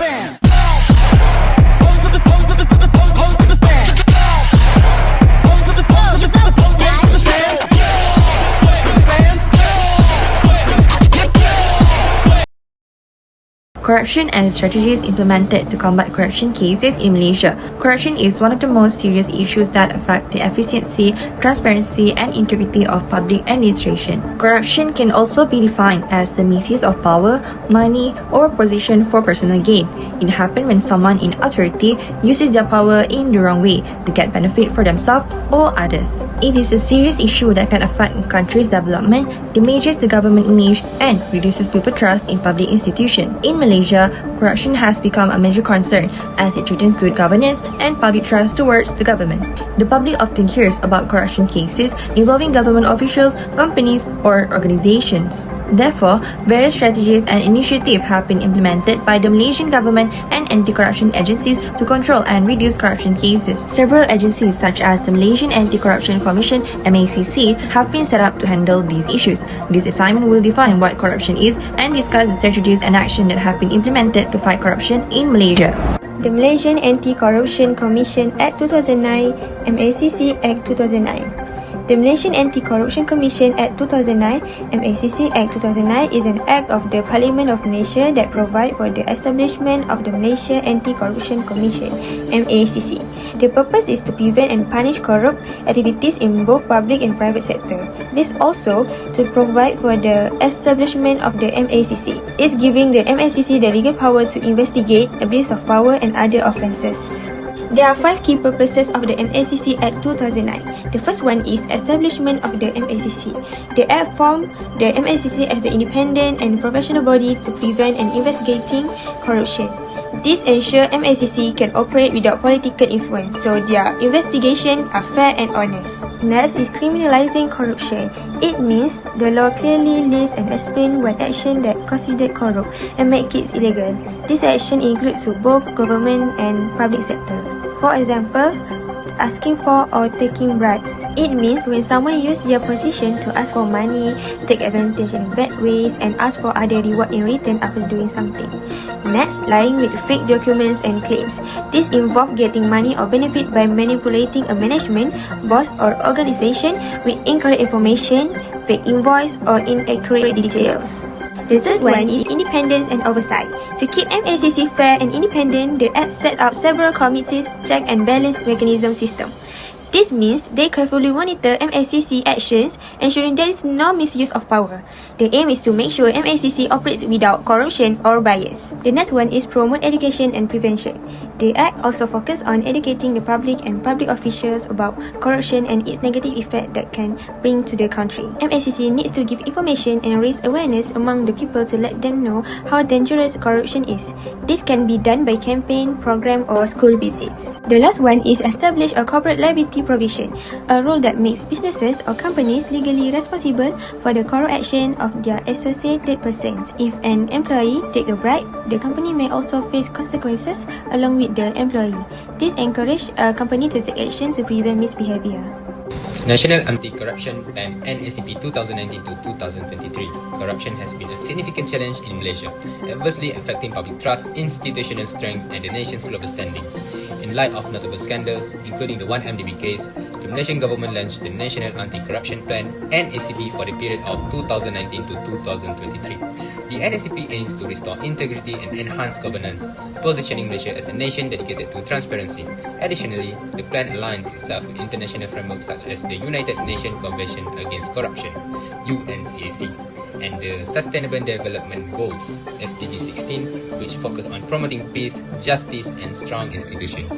fans. Corruption and strategies implemented to combat corruption cases in Malaysia. Corruption is one of the most serious issues that affect the efficiency, transparency, and integrity of public administration. Corruption can also be defined as the misuse of power, money, or position for personal gain. It happens when someone in authority uses their power in the wrong way to get benefit for themselves or others. It is a serious issue that can affect a country's development, damages the government image, and reduces people's trust in public institutions. In Malaysia, corruption has become a major concern as it threatens good governance and public trust towards the government. The public often hears about corruption cases involving government officials, companies, or organizations. Therefore, various strategies and initiatives have been implemented by the Malaysian government and anti-corruption agencies to control and reduce corruption cases. Several agencies such as the Malaysian Anti-Corruption Commission (MACC) have been set up to handle these issues. This assignment will define what corruption is and discuss the strategies and action that have been implemented to fight corruption in Malaysia. The Malaysian Anti-Corruption Commission Act 2009, MACC Act 2009. The Malaysian Anti-Corruption Commission Act 2009, MACC Act 2009 is an act of the Parliament of Malaysia that provides for the establishment of the Malaysia Anti-Corruption Commission, MACC. The purpose is to prevent and punish corrupt activities in both public and private sector. This also to provide for the establishment of the MACC. Is giving the MACC the legal power to investigate abuse of power and other offences. There are 5 key purposes of the MACC Act 2009. The first one is establishment of the MACC. The Act formed the MACC as the independent and professional body to prevent and investigating corruption. This ensures MACC can operate without political influence, so their investigations are fair and honest. Next is criminalizing corruption. It means the law clearly lists and explains what action that considered corrupt and make it illegal. This action includes to both government and public sector. For example, asking for or taking bribes. It means when someone uses their position to ask for money, take advantage in bad ways, and ask for other reward in return after doing something. Next, lying with fake documents and claims. This involves getting money or benefit by manipulating a management, boss, or organization with incorrect information, fake invoice, or inaccurate details. The third one is independence and oversight. To keep MACC fair and independent, the Act set up several committees, check and balance mechanism system. This means they carefully monitor MACC actions, ensuring there is no misuse of power. The aim is to make sure MACC operates without corruption or bias. The next one is promote education and prevention. The Act also focuses on educating the public and public officials about corruption and its negative effect that can bring to the country. MACC needs to give information and raise awareness among the people to let them know how dangerous corruption is. This can be done by campaign, program, or school visits. The last one is establish a corporate liability provision, a rule that makes businesses or companies legally responsible for the corrupt action of their associated persons. If an employee takes a bribe, the company may also face consequences along with the employee. This encourages a company to take action to prevent misbehavior. National Anti-Corruption Plan NACP 2019 to 2023. Corruption has been a significant challenge in Malaysia, adversely affecting public trust, institutional strength, and the nation's global standing. In light of notable scandals, including the 1MDB case, the Malaysian government launched the National Anti-Corruption Plan (NACP) for the period of 2019 to 2023. The NACP aims to restore integrity and enhance governance, positioning Malaysia as a nation dedicated to transparency. Additionally, the plan aligns itself with international frameworks such as the United Nations Convention Against Corruption (UNCAC) and the Sustainable Development Goals (SDG 16), which focus on promoting peace, justice, and strong institutions.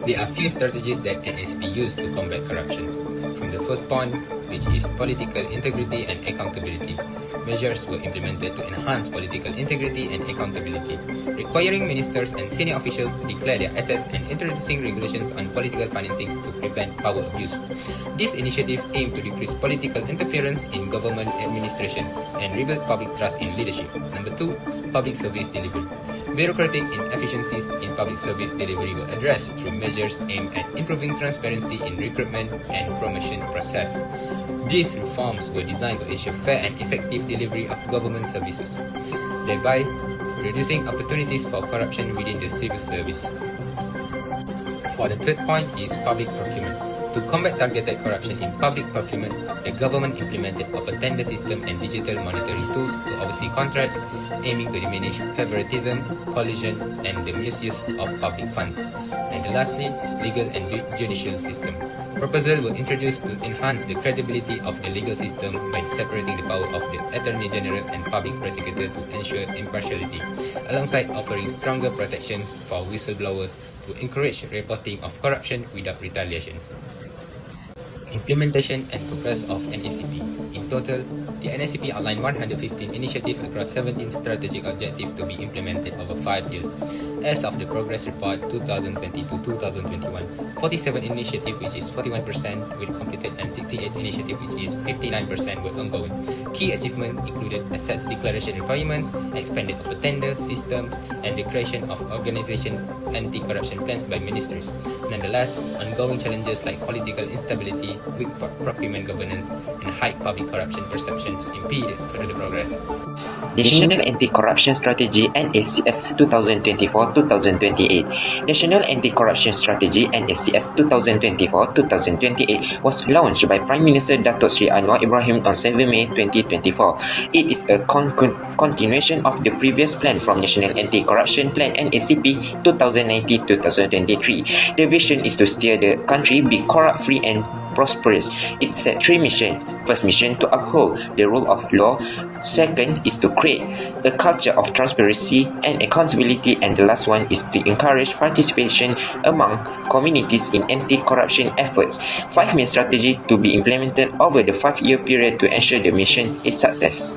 There are few strategies that NACP used to combat corruption. From the first point, which is political integrity and accountability. Measures were implemented to enhance political integrity and accountability, requiring ministers and senior officials to declare their assets and introducing regulations on political financings to prevent power abuse. This initiative aimed to decrease political interference in government administration and rebuild public trust in leadership. Number 2, public service delivery. Bureaucratic inefficiencies in public service delivery were addressed through measures aimed at improving transparency in recruitment and promotion process. These reforms were designed to ensure fair and effective delivery of government services, thereby reducing opportunities for corruption within the civil service. For the third point is public procurement. To combat targeted corruption in public procurement, the government implemented open tender system and digital monitoring tools to oversee contracts, aiming to diminish favoritism, collusion, and the misuse of public funds. And lastly, legal and judicial system. Proposals were introduced to enhance the credibility of the legal system by separating the power of the Attorney General and Public Prosecutor to ensure impartiality, alongside offering stronger protections for whistleblowers to encourage reporting of corruption without retaliations. Implementation and progress of NACP. In total, the NACP outlined 115 initiatives across 17 strategic objectives to be implemented over 5 years. As of the Progress Report 2020-2021, 47 initiatives, which is 41%, were completed and 68 initiatives, which is 59%, were ongoing. Key achievements included assets declaration requirements, expanded open tender system, and the creation of organization anti-corruption plans by ministries. Nonetheless, ongoing challenges like political instability, weak procurement governance, and high public corruption perceptions impede further progress. National Anti-Corruption Strategy NACS 2024-2028. National Anti-Corruption Strategy NACS 2024-2028 was launched by Prime Minister Datuk Seri Anwar Ibrahim on 7 May 2024. It is a continuation of the previous plan from National Anti-Corruption Plan NACP 2019-2023. The vision is to steer the country be corrupt-free and prosperous. It set 3 missions. First mission, to uphold the rule of law. Second is to create a culture of transparency and accountability, and the last one is to encourage participation among communities in anti-corruption efforts. 5 main strategies to be implemented over the 5-year period to ensure the mission is success.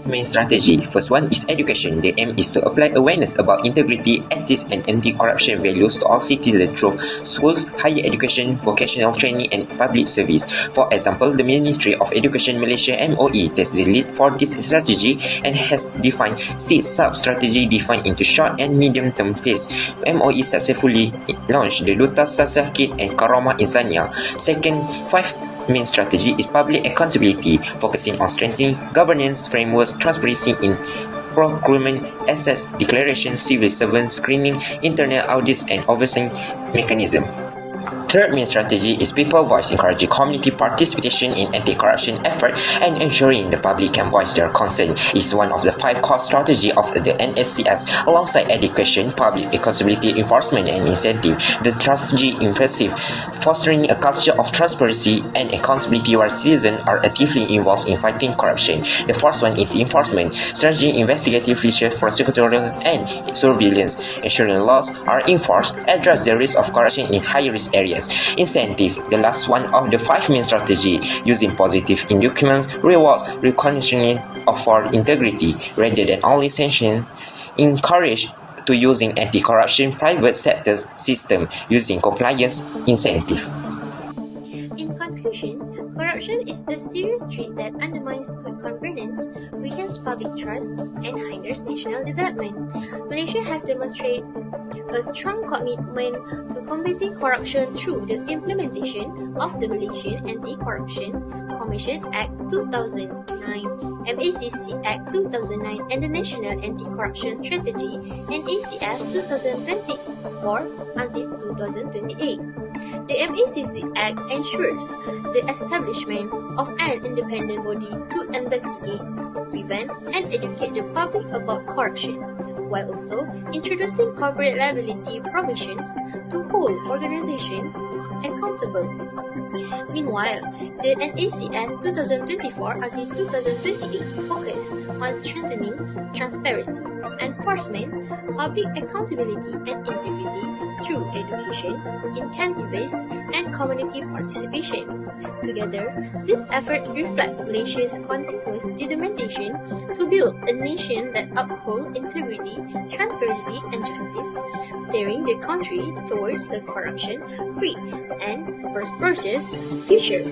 Main strategy. First one is education. The aim is to apply awareness about integrity, ethics, and anti-corruption values to all citizens through schools, higher education, vocational training, and public service. For example, the Ministry of Education Malaysia (MOE) takes the lead for this strategy and has defined 6 sub-strategies defined into short and medium-term pace. MOE successfully launched the Duta Sasa Kit and Karama Insania. Second, 5 main strategy is public accountability, focusing on strengthening governance frameworks, transparency in procurement, assets declaration, civil servant screening, internal audits, and oversight mechanism. Third main strategy is people voice, encouraging community participation in anti-corruption effort and ensuring the public can voice their concern. It is one of the 5 core strategies of the NSCS. Alongside education, public accountability, enforcement, and incentive, the strategy emphasizes fostering a culture of transparency and accountability where citizens are actively involved in fighting corruption. The first one is enforcement strategy, investigative research, prosecutorial, and surveillance, ensuring laws are enforced, address the risk of corruption in high-risk areas. Incentive, the last one of the 5 main strategy, using positive inducements, rewards, recognition for integrity rather than only sanction, encourage to using anti-corruption private sector system using compliance incentive. In conclusion, corruption is a serious threat that undermines good governance, weakens public trust, and hinders national development. Malaysia has demonstrated a strong commitment to combating corruption through the implementation of the Malaysian Anti-Corruption Commission Act 2009, MACC Act 2009, and the National Anti-Corruption Strategy NACS 2024 until 2028. The MACC Act ensures the establishment of an independent body to investigate, prevent, and educate the public about corruption, while also introducing corporate liability provisions to hold organizations accountable. Meanwhile, the NACS 2024 until 2028 focus on strengthening transparency, enforcement, public accountability, and integrity through education, incentive-based, and community participation. Together, this effort reflects Malaysia's continuous determination to build a nation that upholds integrity, transparency, and justice, steering the country towards a corruption-free and prosperous future.